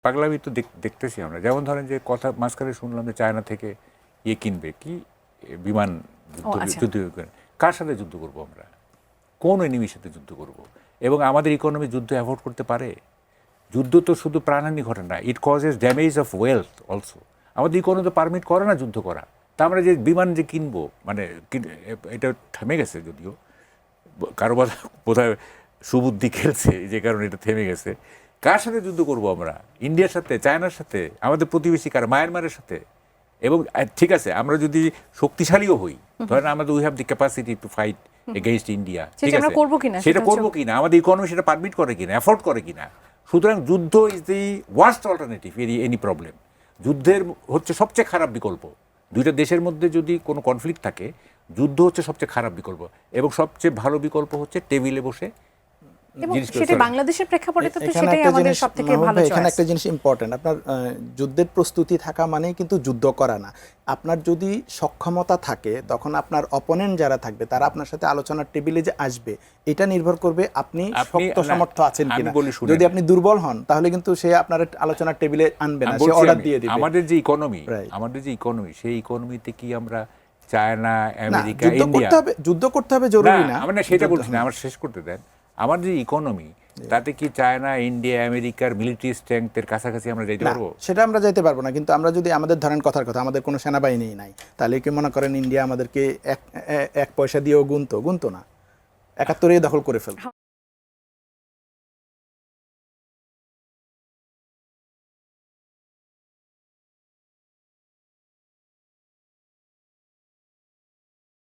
পাগলামি তো দেখতেছি আমরা। যেমন ধরেন যে কথা মাঝখানে শুনলাম যে চায়না থেকে কিনবে কি বিমান যুদ্ধ কার সাথে যুদ্ধ করব আমরা? কোন এনিমির সাথে যুদ্ধ করব? এবং আমাদের ইকোনমি যুদ্ধ অ্যাভয়েড করতে পারে? যুদ্ধ তো শুধু প্রাণহানি ঘটে না, it causes damage of wealth also. আমাদের ইকোনমি তো পারমিট করে না যুদ্ধ করা। তা আমরা যে বিমান যে কিনবো, মানে এটা থেমে গেছে যদিও, কারোবার বোধহয় সুবুদ্ধি খেলছে যে কারণে এটা থেমে গেছে। কার সাথে যুদ্ধ করব আমরা? ইন্ডিয়ার সাথে, চায়নার সাথে, আমাদের প্রতিবেশী কার, মায়ানমারের সাথে। এবং ঠিক আছে, আমরা যদি শক্তিশালীও হই, ধরেন আমাদের we have the capacity to fight against India, ঠিক আছে, সেটা করবো কিনা, আমাদের ইকোনমি সেটা পারমিট করে কিনা, অ্যাফোর্ড করে কিনা। সুতরাং যুদ্ধ is the worst alternative any problem. যুদ্ধের হচ্ছে সবচেয়ে খারাপ বিকল্প। দুইটা দেশের মধ্যে যদি কোনো কনফ্লিক্ট থাকে, যুদ্ধ হচ্ছে সবচেয়ে খারাপ বিকল্প, এবং সবচেয়ে ভালো বিকল্প হচ্ছে টেবিলে বসে। এবং সেটা বাংলাদেশের প্রেক্ষাপটে তো সেটাই আমাদের সবথেকে ভালো চয়েস। এখানে একটা জিনিস ইম্পর্টেন্ট, আপনার যুদ্ধের প্রস্তুতি থাকা মানেই কিন্তু যুদ্ধ করা না। আপনার যদি সক্ষমতা থাকে, তখন আপনার অপোনেন্ট যারা থাকবে তারা আপনার সাথে আলোচনার টেবিলে যে আসবে, এটা নির্ভর করবে আপনি শক্ত সামর্থ্য আছেন কিনা। যদি আপনি দুর্বল হন, তাহলে কিন্তু সে আপনার আলোচনার টেবিলে আনবে না, সে অর্ডার দিয়ে দিবে। আমাদের যে ইকোনমি, সেই ইকোনমিতে কি আমরা চায়না, আমেরিকা, ইন্ডিয়া যুদ্ধ করতে হবে জরুরি না, আমরা সেটা বলছি না, আমার শেষ করতে দেন। আমার যে ইকোনমি, তাতে কি চায়না, ইন্ডিয়া, আমেরিকার মিলিটারি স্ট্রেংথের কাছাকাছি আমরা যাইতে পারবো? সেটা আমরা যাইতে পারবো না। কিন্তু আমরা যদি আমাদের ধরেন কথার কথা, আমাদের কোনো সেনাবাহিনী নাই, তাহলে কি মনে করেন ইন্ডিয়া আমাদেরকে এক পয়সা দিয়েও গুনতো না, ৭১ দখল করে ফেলতো।